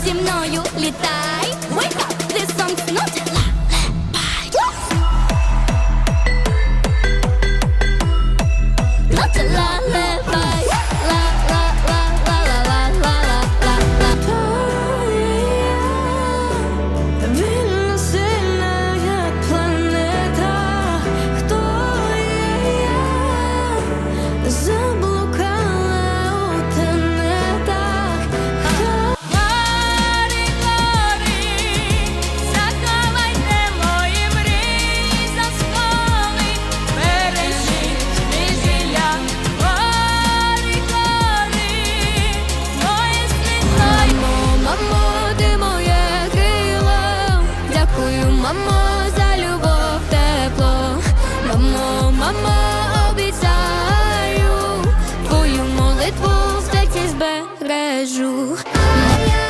зі мною літай. Wake up, this song's not a lullaby. Not a lullaby. La la la la la la la la la. Вільно сильна, як планета. Хто є я? Заблукала у тенетах. Глорі, глорі, заховайте мої мрії за сколи, бережіть весілля. Глорі, глорі, моє світло. Мамо, ти моє крило. Дякую, мамо, за любов, тепло. Мамо, мамо, обіцяю, твою молитву в серці збережу. Моя